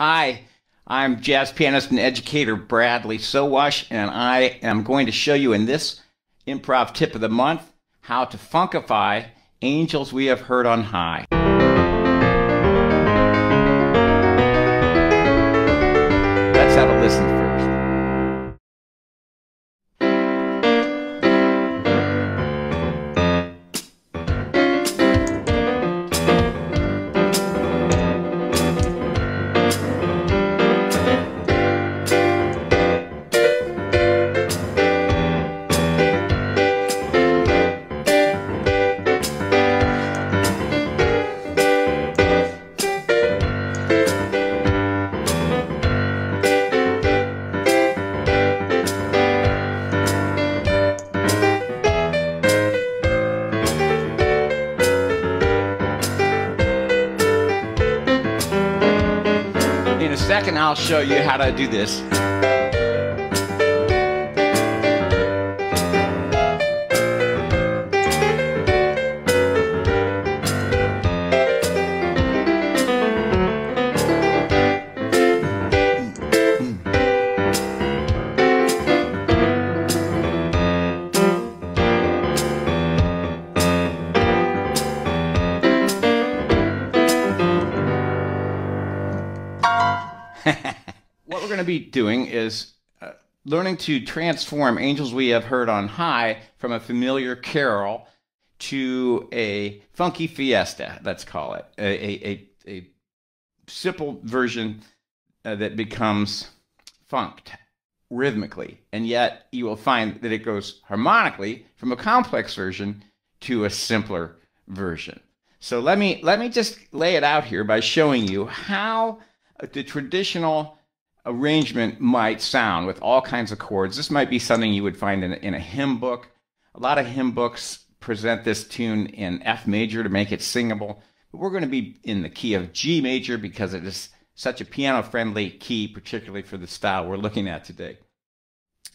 Hi, I'm jazz pianist and educator Bradley Sowash, and I am going to show you in this improv tip of the month how to funkify Angels We Have Heard on High. Let's have a listen first. In a second, I'll show you how to do this. What we're going to be doing is learning to transform Angels We Have Heard on High from a familiar carol to a funky fiesta, let's call it. A simple version that becomes funked rhythmically, and yet you will find that it goes harmonically from a complex version to a simpler version. So let me just lay it out here by showing you how the traditional arrangement might sound with all kinds of chords. This might be something you would find in a hymn book. A lot of hymn books present this tune in F major to make it singable. But we're going to be in the key of G major because it is such a piano-friendly key, particularly for the style we're looking at today.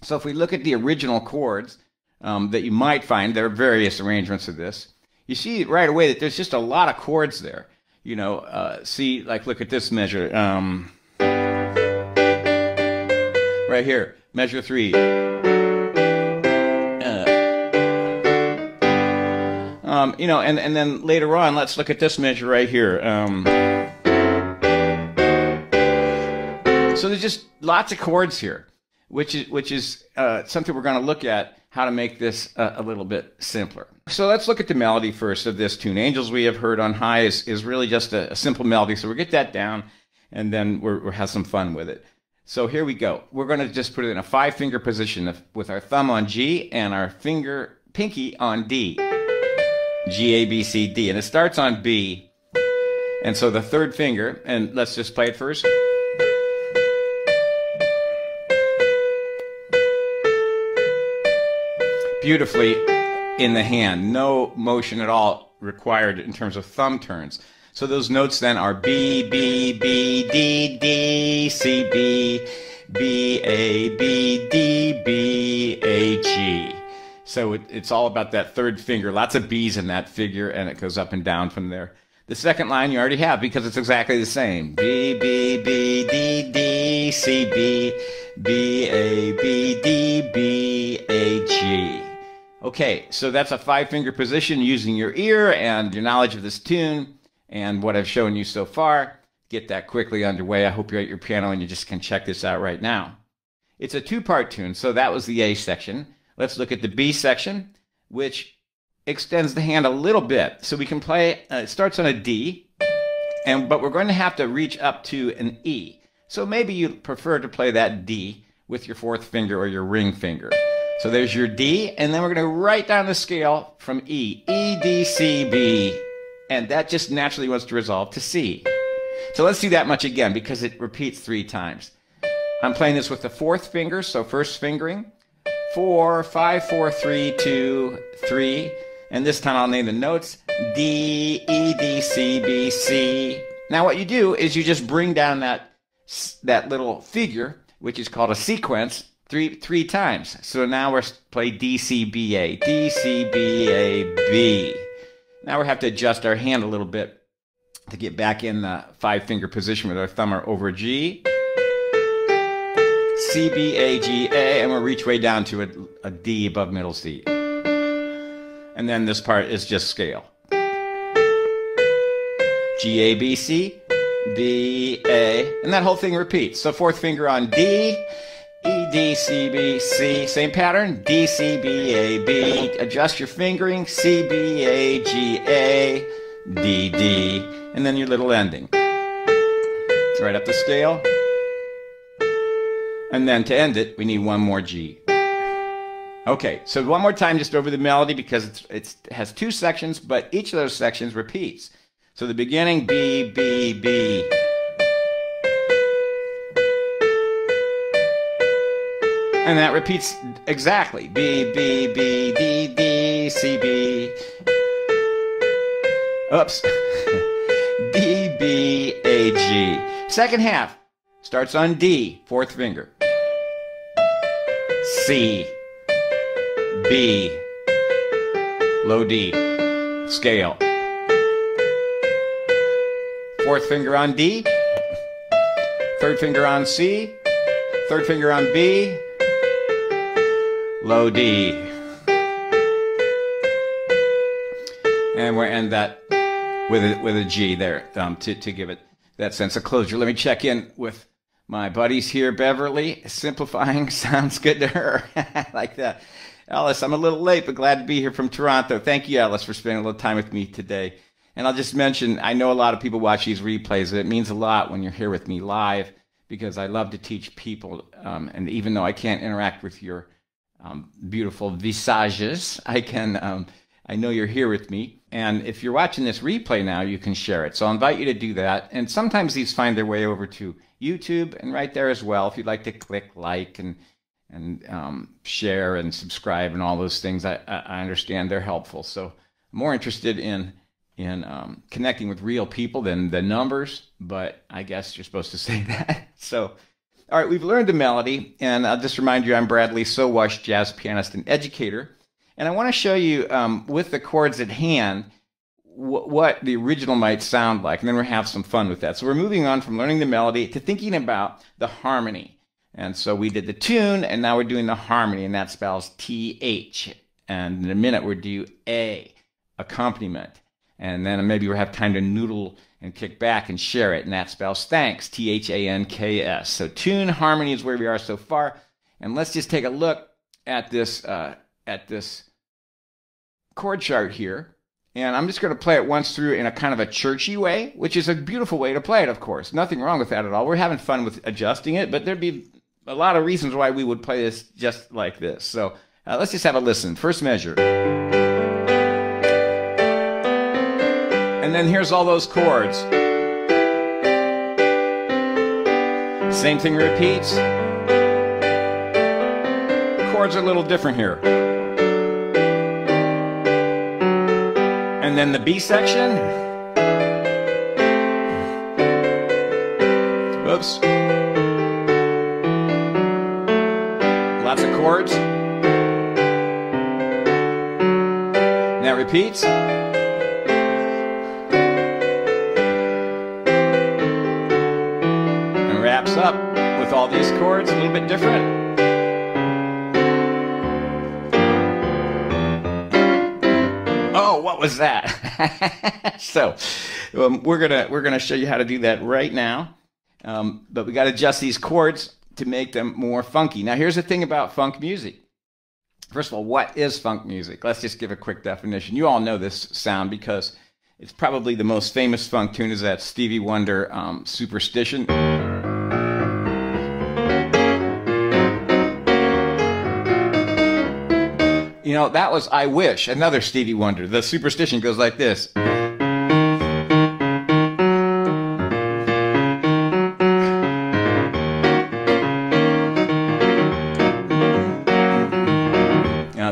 So if we look at the original chords that you might find, there are various arrangements of this. You see right away that there's just a lot of chords there. You know, see, like, look at this measure. Right here, measure 3. You know, and then later on, let's look at this measure right here. So there's just lots of chords here, which is something we're going to look at how to make this a little bit simpler. So let's look at the melody first of this tune. Angels We Have Heard on High is really just a simple melody. So we'll get that down, and then we'll have some fun with it. So here we go. We're going to just put it in a 5-finger position with our thumb on G and our pinky on D. G, A, B, C, D. And it starts on B. And so the third finger, and let's just play it first. Beautifully in the hand. No motion at all required in terms of thumb turns. So those notes then are B, B, B, D, D, C, B, B, A, B, D, B, A, G. So it's all about that third finger. Lots of B's in that figure, and it goes up and down from there. The second line you already have because it's exactly the same. B, B, B, D, D, C, B, B, A, B, D, B, A, G. Okay, so that's a 5-finger position using your ear and your knowledge of this tune and what I've shown you so far. Get that quickly underway. I hope you're at your piano and you just can check this out right now. It's a 2-part tune, so that was the A section. Let's look at the B section, which extends the hand a little bit. So we can play, it starts on a D, but we're going to have to reach up to an E. So maybe you prefer to play that D with your 4th finger or your ring finger. So there's your D, and then we're going to write down the scale from E. E, D, C, B. And that just naturally wants to resolve to C. So let's do that much again because it repeats 3 times. I'm playing this with the 4th finger, so first fingering. 4, 5, 4, 3, 2, 3. And this time I'll name the notes. D, E, D, C, B, C. Now what you do is you just bring down that little figure, which is called a sequence, three times. So now we're play D, C, B, A. D, C, B, A, B. Now we have to adjust our hand a little bit to get back in the 5-finger position with our thumb or over G. C, B, A, G, A, and we'll reach way down to a D above middle C. And then this part is just scale. G, A, B, C, D, A, and that whole thing repeats. So 4th finger on D, E, D, C, B, C, same pattern, D, C, B, A, B, adjust your fingering, C, B, A, G, A, D, D, and then your little ending. Right up the scale. And then to end it, we need one more G. Okay, so one more time just over the melody because it has 2 sections, but each of those sections repeats. So the beginning, B, B, B. And that repeats exactly. B, B, B, D, D, C, B. Oops. D, B, A, G. Second half starts on D, 4th finger. C, B, low D, scale. 4th finger on D, 3rd finger on C, 3rd finger on B, low D. And we'll end that with a G there to give it that sense of closure. Let me check in with my buddies here. Beverly, simplifying sounds good to her. I like that. Alice, I'm a little late, but glad to be here from Toronto. Thank you, Alice, for spending a little time with me today. And I'll just mention, I know a lot of people watch these replays. It means a lot when you're here with me live because I love to teach people. And even though I can't interact with your beautiful visages, I know you're here with me. And if you're watching this replay now, you can share it. So I'll invite you to do that. And sometimes these find their way over to YouTube and right there as well. If you'd like to click like and share and subscribe and all those things, I understand they're helpful. So I'm more interested in connecting with real people than the numbers, but I guess you're supposed to say that. So, all right, we've learned the melody, and I'll just remind you I'm Bradley Sowash, jazz pianist and educator. And I want to show you, with the chords at hand, what the original might sound like, and then we'll have some fun with that. So we're moving on from learning the melody to thinking about the harmony. And so we did the tune, and now we're doing the harmony, and that spells T-H. And in a minute, we'll do A, accompaniment. And then maybe we'll have time to noodle and kick back and share it, and that spells thanks, T-H-A-N-K-S. So tune, harmony is where we are so far. And let's just take a look at this chord chart here. And I'm just going to play it once through in a kind of a churchy way, which is a beautiful way to play it, of course. Nothing wrong with that at all. We're having fun with adjusting it, but there'd be a lot of reasons why we would play this just like this. So let's just have a listen. First measure. And then here's all those chords. Same thing repeats. Chords are a little different here. And then the B section. Whoops. Lots of chords. And that repeats. And wraps up with all these chords, a little bit different. Oh, what was that? So we're gonna show you how to do that right now. But we got to adjust these chords to make them more funky. Now, here's the thing about funk music. First of all, what is funk music? Let's just give a quick definition. You all know this sound because it's probably the most famous funk tune is that Stevie Wonder Superstition. You know, that was I Wish, another Stevie Wonder. The Superstition goes like this.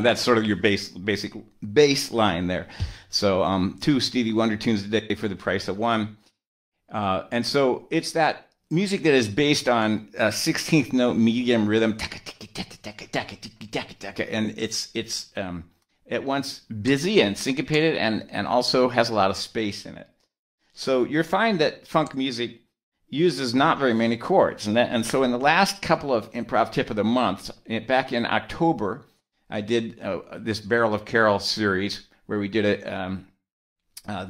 That's sort of your basic bass line there. So 2 Stevie Wonder tunes today for the price of 1. And so it's that music that is based on a 16th note medium rhythm. And it's at once busy and syncopated and also has a lot of space in it. So you'll find that funk music uses not very many chords. And so in the last couple of improv tip of the month, back in October, I did this Barrel of Carol series where we did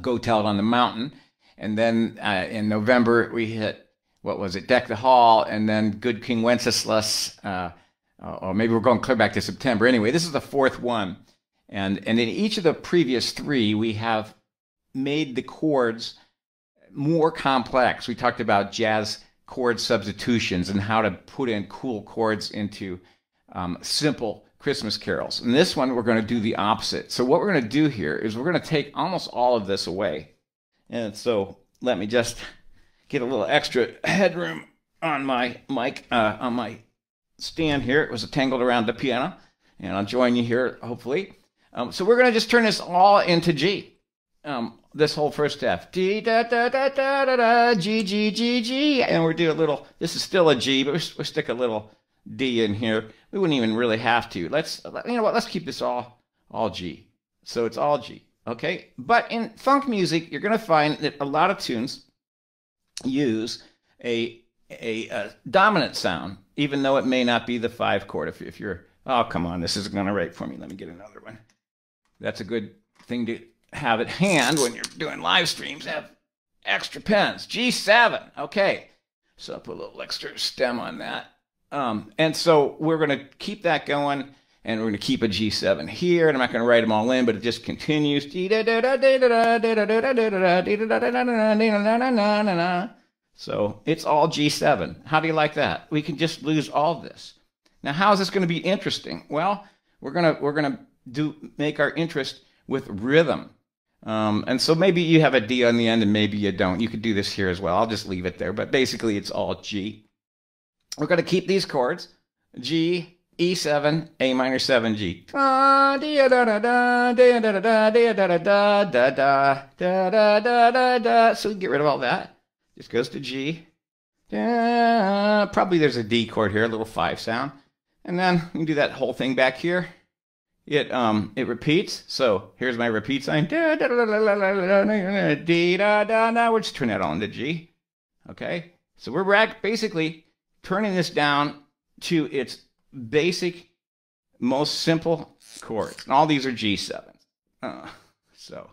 Go Tell It on the Mountain. And then in November, we hit, what was it, Deck the Hall, and then Good King Wenceslas, or maybe we're going clear back to September. Anyway, this is the fourth one. And in each of the previous three, we have made the chords more complex. We talked about jazz chord substitutions and how to put in cool chords into simple Christmas carols. In this one, we're going to do the opposite. So what we're going to do here is we're going to take almost all of this away. And so let me just get a little extra headroom on my mic, on my stand here. It was tangled around the piano, and I'll join you here, hopefully. So we're going to just turn this all into G. This whole first half. D, da, da, da, da, da, da, G, G, G, G. And we'll do a little, this is still a G, but we'll stick a little D in here. We wouldn't even really have to. You know what, let's keep this all G. So it's all G, okay? But in funk music, you're going to find that a lot of tunes use a dominant sound, even though it may not be the 5 chord. If you're, oh, come on, this isn't going to write for me. Let me get another one. That's a good thing to have at hand when you're doing live streams. Have extra pens. G7. Okay. So I'll put a little extra stem on that. And so we're going to keep that going, and we're going to keep a G7 here, and I'm not going to write them all in, but it just continues. So it's all G7. How do you like that? We can just lose all this. Now, how is this going to be interesting? Well, we're going to make our interest with rhythm. And so maybe you have a D on the end and maybe you don't. You could do this here as well. I'll just leave it there. But basically, it's all G. We're going to keep these chords. G, E7, A minor 7, G. So we get rid of all that. Just goes to G. Probably there's a D chord here, a little 5 sound. And then we can do that whole thing back here. It repeats. So here's my repeat sign. Now we'll just turn that all into G. Okay? So we're basically turning this down to its basic, most simple chords. And all these are G7s. So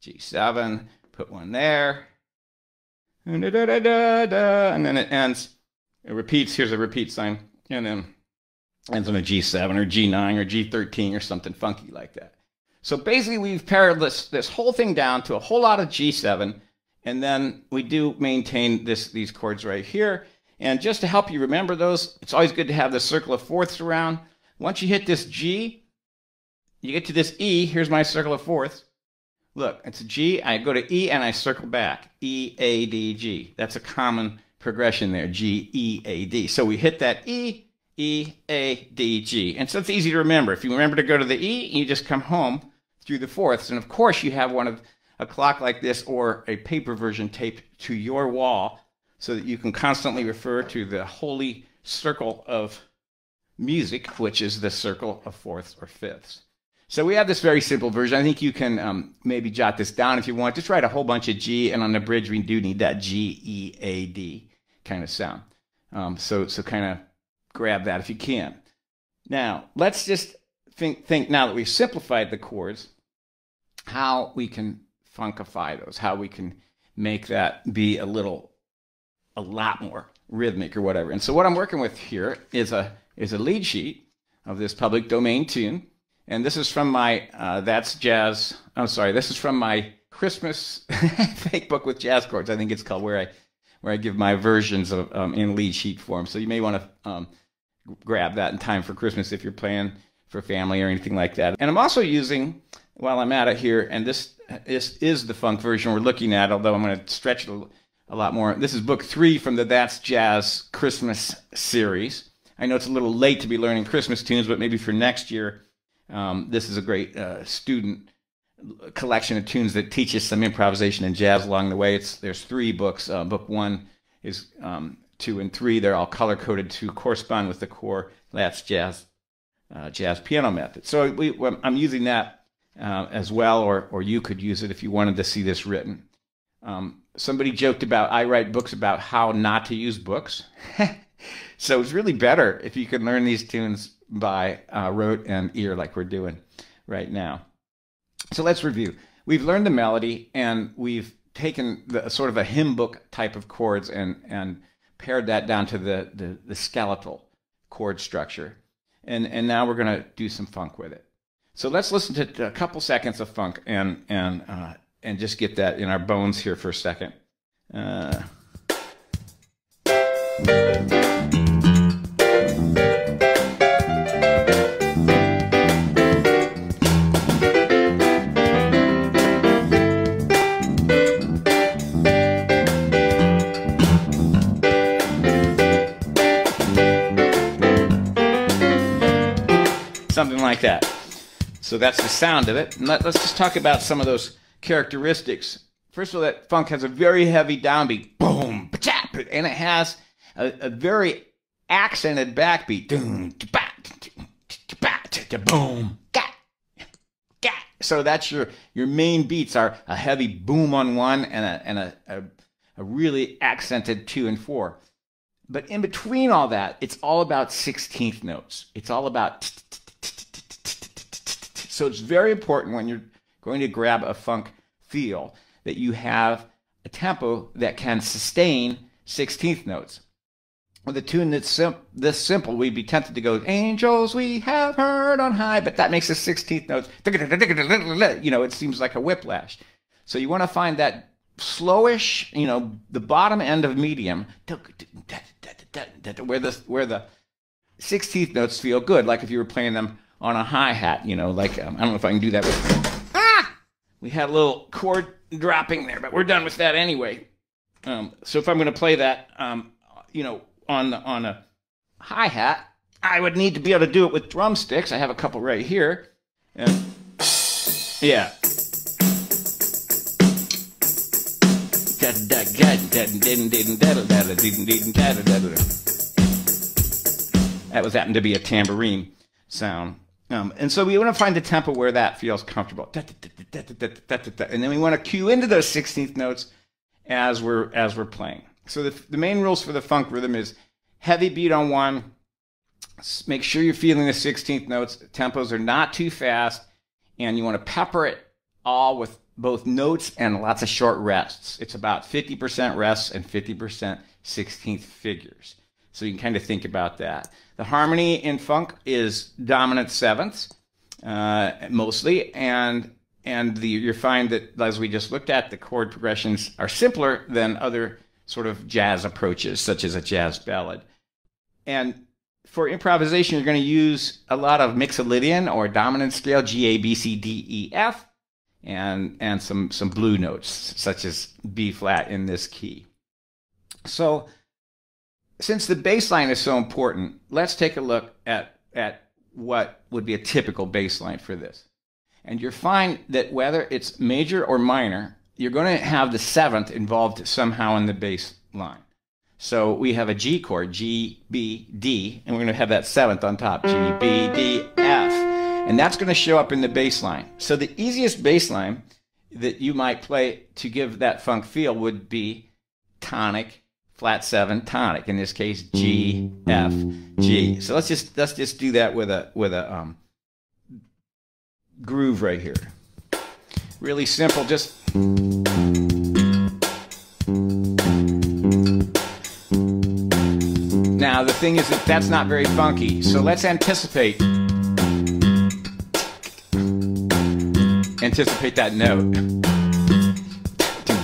G7, put one there. And then it ends. It repeats. Here's a repeat sign. And then ends on a G7 or G9 or G13 or something funky like that. So basically, we've pared this whole thing down to a whole lot of G7, and then we do maintain these chords right here. And just to help you remember those, it's always good to have the circle of fourths around. Once you hit this G, you get to this E. Here's my circle of fourths. Look, it's a G. I go to E and I circle back. E, A, D, G. That's a common progression there. G, E, A, D. So we hit that E, E, A, D, G. And so it's easy to remember. If you remember to go to the E, you just come home through the fourths. And of course, you have a clock like this or a paper version taped to your wall so that you can constantly refer to the holy circle of music, which is the circle of fourths or fifths. So we have this very simple version. I think you can maybe jot this down if you want. Just write a whole bunch of G, and on the bridge we do need that G, E, A, D kind of sound. So kind of grab that if you can. Now, let's just think now that we've simplified the chords, how we can funkify those, how we can make that be a lot more rhythmic or whatever. And so what I'm working with here is a lead sheet of this public domain tune. And this is from my this is from my Christmas fake book with jazz chords. I think it's called where I give my versions of in lead sheet form. So you may want to grab that in time for Christmas if you're playing for family or anything like that. And I'm also using, while I'm at it here, and this is the funk version we're looking at, although I'm going to stretch it a lot more. This is book 3 from the That's Jazz Christmas series. I know it's a little late to be learning Christmas tunes, but maybe for next year, this is a great student collection of tunes that teaches some improvisation and jazz along the way. There's 3 books. Book 1 is 2 and 3. They're all color-coded to correspond with the core That's Jazz jazz piano method. So I'm using that as well, or you could use it if you wanted to see this written. Somebody joked about I write books about how not to use books. So it's really better if you can learn these tunes by rote and ear like we're doing right now. So let's review. We've learned the melody, and we've taken the sort of a hymn book type of chords and pared that down to the skeletal chord structure. And now we're going to do some funk with it. So let's listen to a couple seconds of funk and just get that in our bones here for a second. Something like that. So that's the sound of it. And let's just talk about some of those characteristics. First of all, that funk has a very heavy downbeat, boom, and it has a very accented backbeat, boom, so that's your main beats are a heavy boom on one and a really accented 2 and 4. But in between all that, it's all about 16th notes. It's all about. So it's very important when you're going to grab a funk feel that you have a tempo that can sustain 16th notes. With a tune that's this simple, we'd be tempted to go, angels we have heard on high, but that makes the 16th notes, it seems like a whiplash. So you want to find that slowish, the bottom end of medium, where the 16th notes feel good, like if you were playing them on a hi-hat, I don't know if I can do that with... We had a little chord dropping there, but we're done with that anyway. So if I'm going to play that, on a hi-hat, I would need to be able to do it with drumsticks. I have a couple right here. And yeah. That was happened to be a tambourine sound. And so we want to find the tempo where that feels comfortable. And then we want to cue into those 16th notes as we're playing. So the main rules for the funk rhythm is heavy beat on one. Make sure you're feeling the 16th notes. Tempos are not too fast. And you want to pepper it all with both notes and lots of short rests. It's about 50% rests and 50% 16th figures. So you can kind of think about that. The harmony in funk is dominant sevenths, mostly, and you find that, as we just looked at, the chord progressions are simpler than other sort of jazz approaches, such as a jazz ballad. And for improvisation, you're going to use a lot of mixolydian or dominant scale, G, A, B, C, D, E, F, and some blue notes, such as B flat in this key. So, since the bass line is so important, let's take a look at what would be a typical bass line for this. And you'll find that whether it's major or minor, you're going to have the seventh involved somehow in the bass line. So we have a G chord, G, B, D, and we're going to have that seventh on top, G, B, D, F. And that's going to show up in the bass line. So the easiest bass line that you might play to give that funk feel would be tonic, flat 7 tonic, in this case G, F, G. So let's just do that with a groove right here. Really simple, just now the thing is that that's not very funky, so let's anticipate that note.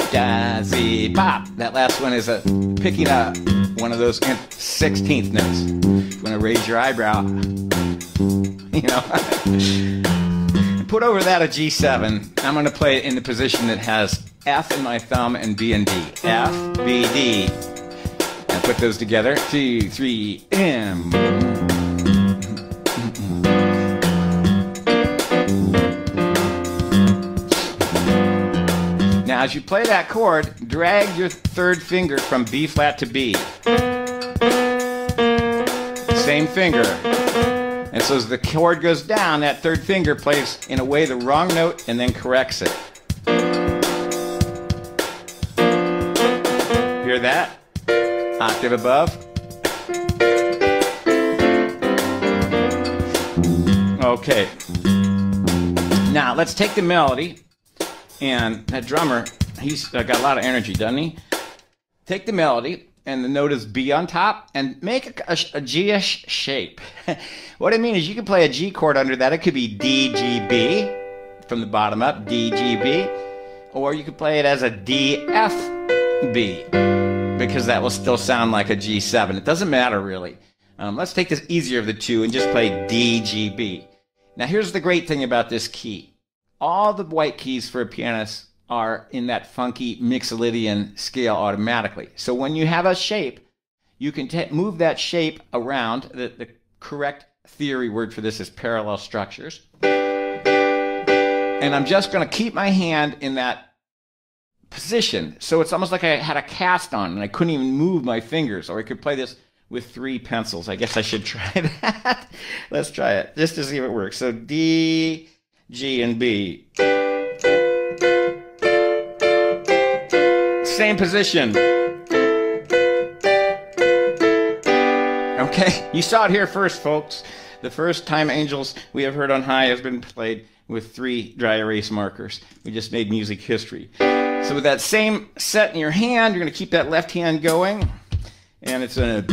Jazzy bop. That last one is picking up one of those 16th notes. You want to raise your eyebrow, and put over that a G7. I'm going to play it in the position that has F in my thumb and B and D. F, B, D. And put those together. 2, 3, M. Now, as you play that chord, drag your third finger from B flat to B. Same finger. And so as the chord goes down, that third finger plays in a way the wrong note and then corrects it. hear that? Octave above. Okay. Now let's take the melody, and that drummer, he's got a lot of energy, doesn't he? Take the melody, and the note is B on top, and make a G-ish shape. What I mean is you can play a G chord under that. It could be D, G, B, from the bottom up, D, G, B. Or you could play it as a D, F, B, because that will still sound like a G7. It doesn't matter, really. Let's take this easier of the two and just play D, G, B. Now, here's the great thing about this key. All the white keys for a pianist are in that funky Mixolydian scale automatically. So when you have a shape, you can move that shape around. The correct theory word for this is parallel structures. And I'm just going to keep my hand in that position. So it's almost like I had a cast on and I couldn't even move my fingers. Or I could play this with 3 pencils. I guess I should try that. Let's try it just to see if it works. So D, G, and B. Same position. Okay, you saw it here first, folks. The first time Angels we have heard on high has been played with 3 dry erase markers. We just made music history. So with that same set in your hand, you're going to keep that left hand going. And it's a...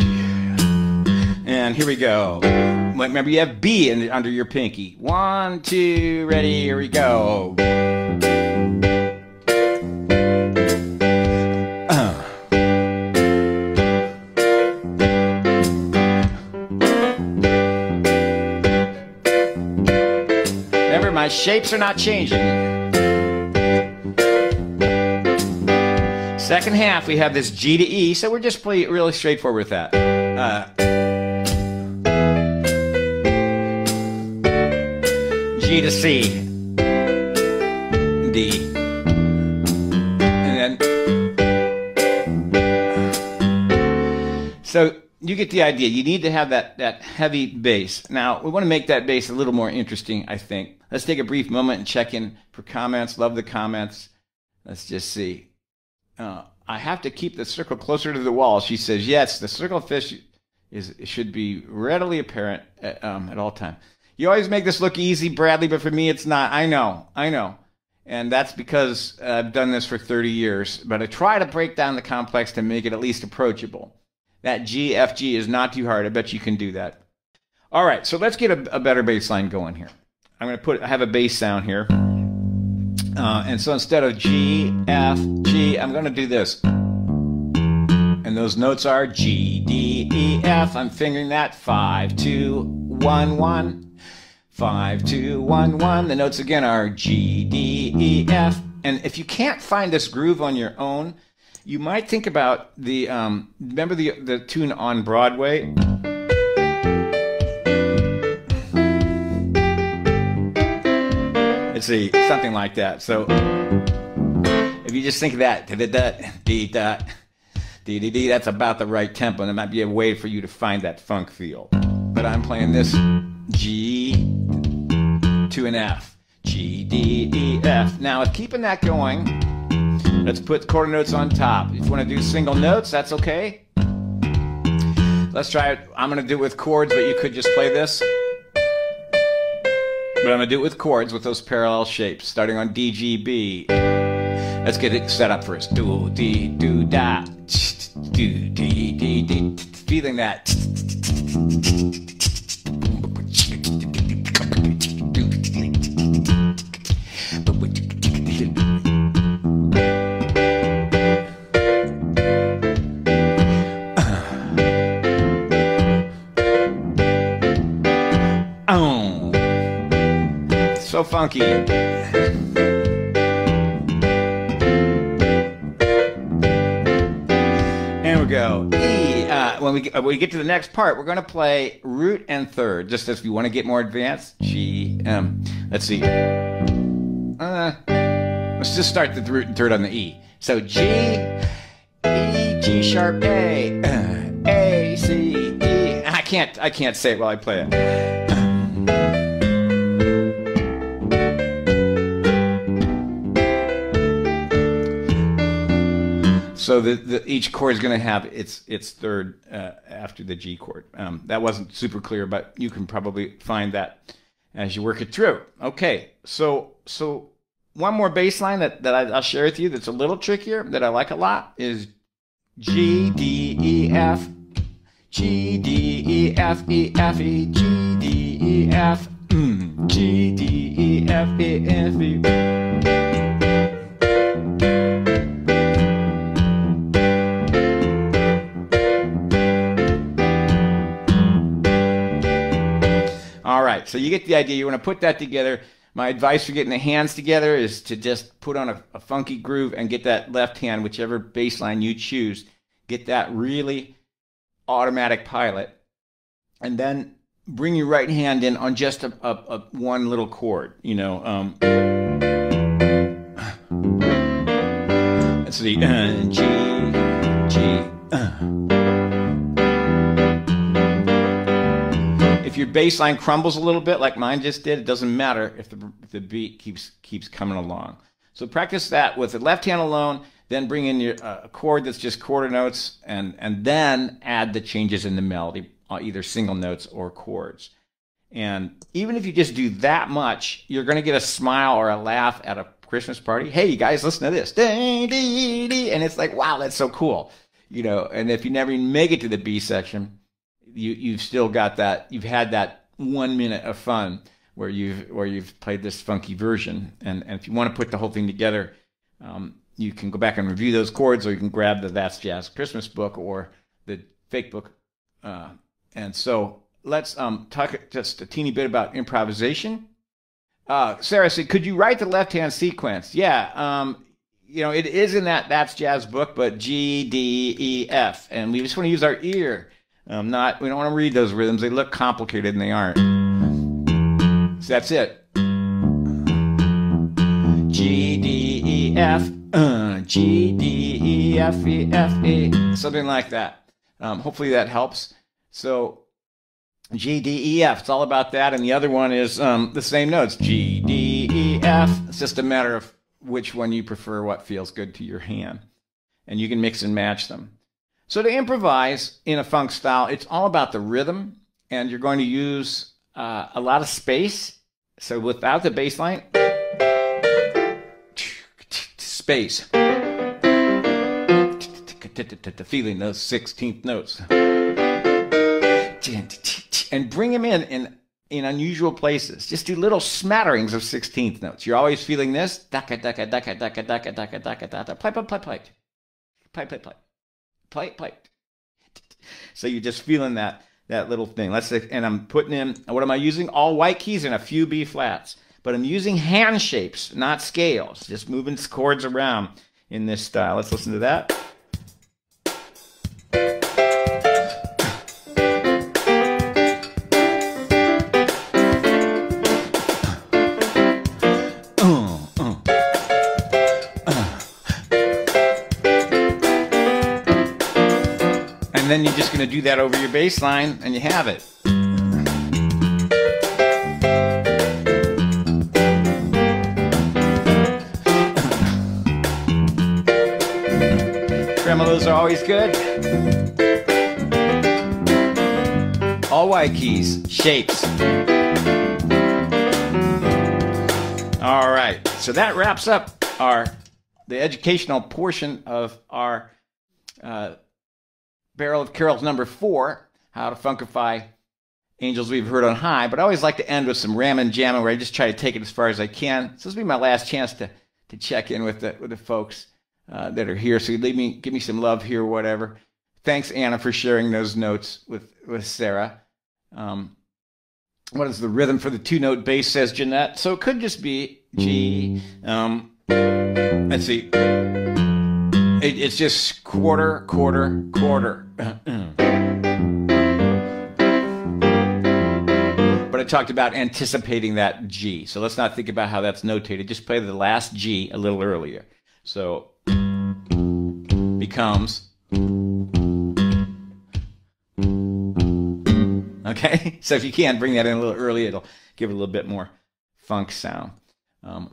And here we go. Remember, you have B under your pinky. 1, 2, ready, here we go. Remember, my shapes are not changing. Second half, we have this G to E, so we're just really straightforward with that. G to C, D, and then, so you get the idea. You need to have that heavy bass. Now, we want to make that bass a little more interesting, I think. Let's take a brief moment and check in for comments. Love the comments. Let's just see. I have to keep the circle closer to the wall. She says, yes, the circle of fish should be readily apparent at all times. You always make this look easy, Bradley, but for me it's not. I know. And that's because I've done this for 30 years. But I try to break down the complex to make it at least approachable. That G, F, G is not too hard. I bet you can do that. All right, so let's get a better bass line going here. I'm going to have a bass sound here. And so instead of G, F, G, I'm going to do this. And those notes are G, D, E, F. I'm fingering that. 5, 2, 1, 1. 5, 2, 1, 1. The notes again are G, D, E, F. And if you can't find this groove on your own, you might think about the, remember the tune On Broadway? Let's see, something like that. So if you just think of that, that's about the right tempo, and it might be a way for you to find that funk feel. But I'm playing this G to an F. G, D, E, F. Now, with keeping that going, let's put quarter notes on top. If you want to do single notes, that's okay. Let's try it. I'm going to do it with chords, but you could just play this. But I'm going to do it with chords with those parallel shapes, starting on D, G, B. Let's get it set up first. Do, D, do, da. Do, D, D, D. Feeling that. So funky. And we go E. When we get to the next part, we're going to play root and third. Just as if you want to get more advanced. G, M. Let's see. Let's just start the root and third on the E. So G, E, G sharp, A, C, E. I can't say it while I play it. So each chord is going to have its third after the G chord. That wasn't super clear, but you can probably find that as you work it through. Okay, so one more bass line that I'll share with you that's a little trickier that I like a lot is G, D, E, F, G, D, E, F, E, F, E, G, D, E, F, G, D, E, F, E, F, E. All right, so you get the idea. You want to put that together. My advice for getting the hands together is to just put on a funky groove and get that left hand, whichever bass line you choose, get that really automatic pilot, and then bring your right hand in on just a one little chord. You know, let's see, G, G. If your bass line crumbles a little bit, like mine just did, it doesn't matter if the beat keeps coming along. So practice that with the left hand alone, then bring in your a chord that's just quarter notes, and then add the changes in the melody, either single notes or chords. And even if you just do that much, you're going to get a smile or a laugh at a Christmas party. Hey, you guys, listen to this. And it's like, wow, that's so cool. You know, and if you never even make it to the B section, you've still got that. You've had that 1 minute of fun where you've played this funky version. And if you want to put the whole thing together, you can go back and review those chords, or you can grab the That's Jazz Christmas book or the fake book. And so let's talk just a teeny bit about improvisation. Sarah said, could you write the left-hand sequence? Yeah, you know, it is in That's Jazz book, but G, D, E, F. And we just want to use our ear. We don't want to read those rhythms. They look complicated and they aren't. So that's it. G, D, E, F, G, D, E, F, E, F, E, something like that. Hopefully that helps. So G, D, E, F, it's all about that. And the other one is the same notes, G, D, E, F. It's just a matter of which one you prefer, what feels good to your hand. And you can mix and match them. So to improvise in a funk style, it's all about the rhythm, and you're going to use a lot of space. So without the bass line, space. Feeling those 16th notes. And bring them in unusual places. Just do little smatterings of 16th notes. You're always feeling this. Play, play, play. Play, play, play. Play, play. So you're just feeling that little thing. And I'm putting in, what am I using? All white keys and a few B flats. But I'm using hand shapes, not scales. Just moving chords around in this style. Let's listen to that. And then you're just going to do that over your bass line, and you have it. Tremolos are always good. All white keys, shapes. All right, so that wraps up the educational portion of our Barrel of Carols number 4, how to funkify Angels We've Heard on High. But I always like to end with some ram and jamming, where I just try to take it as far as I can. So this will be my last chance to check in with the folks that are here. So give me some love here or whatever. Thanks, Anna, for sharing those notes with Sarah. What is the rhythm for the 2-note bass, says Jeanette? So it could just be G. Let's see. It's just quarter, quarter, quarter. But I talked about anticipating that G. So let's not think about how that's notated. Just play the last G a little earlier. So becomes. Okay? So if you can bring that in a little early, it'll give it a little bit more funk sound.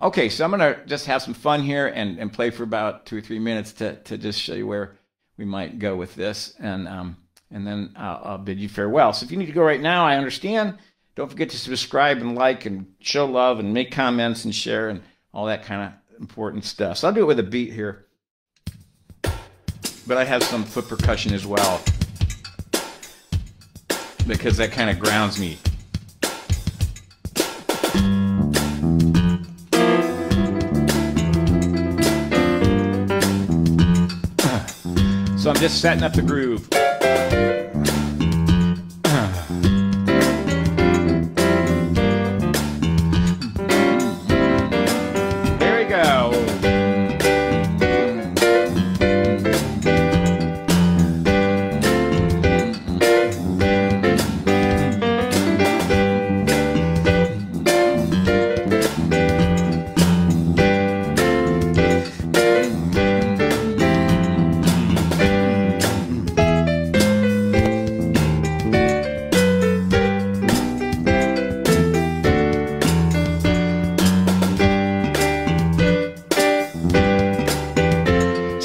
Okay, so I'm going to just have some fun here and play for about 2 or 3 minutes to just show you where we might go with this, and then I'll bid you farewell. So if you need to go right now, I understand. Don't forget to subscribe and like and show love and make comments and share and all that kind of important stuff. So I'll do it with a beat here, but I have some foot percussion as well because that kind of grounds me. So I'm just setting up the groove. There we go.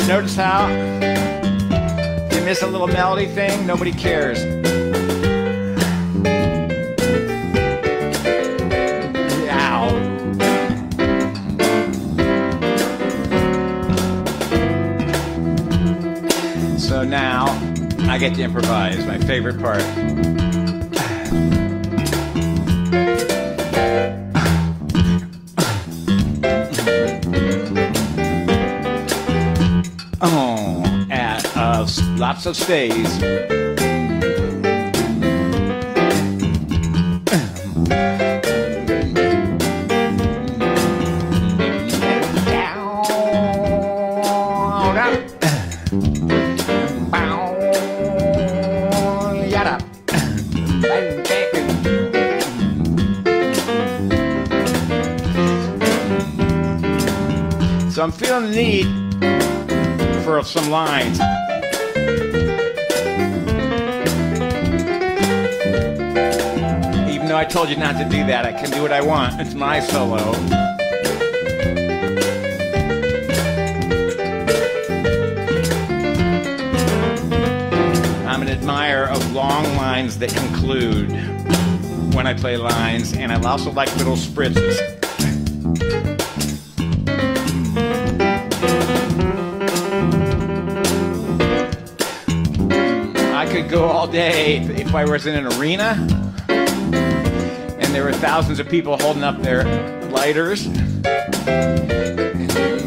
Notice how you miss a little melody thing, nobody cares. Ow. So now I get to improvise, my favorite part. Lots of stays. So I'm feeling the need for some lines. Even though I told you not to do that, I can do what I want. It's my solo. I'm an admirer of long lines that conclude when I play lines, and I also like little spritzes. I could go all day if I was in an arena and there were thousands of people holding up their lighters.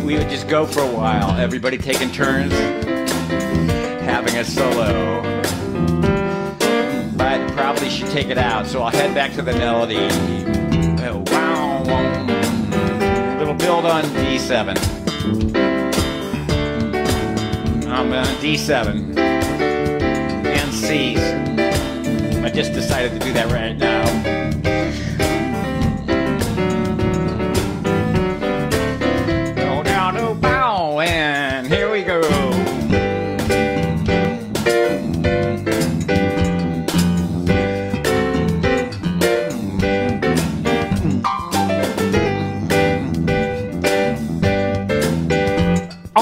We would just go for a while, everybody taking turns having a solo. But probably should take it out, so I'll head back to the melody. Wow, little build on D7. I'm on D7 and C's. I just decided to do that right now. Go down to bow, and here we go.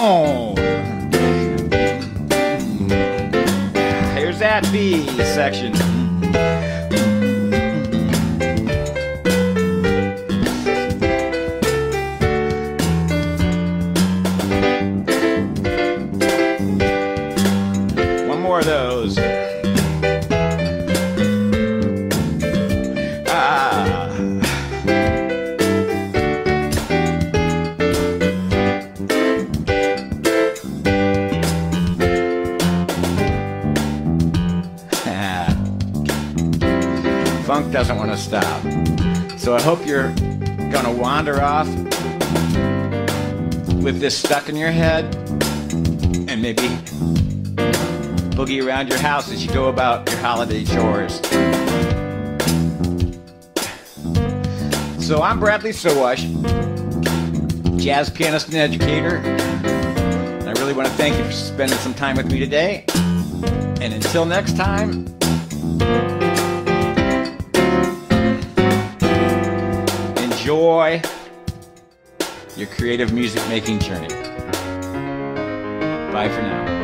Oh, here's that B section. One more of those. Funk doesn't want to stop. So I hope you're going to wander off with this stuck in your head and maybe boogie around your house as you go about your holiday chores. So I'm Bradley Sowash, jazz pianist and educator. And I really want to thank you for spending some time with me today. And until next time, enjoy your creative music making journey. Bye for now.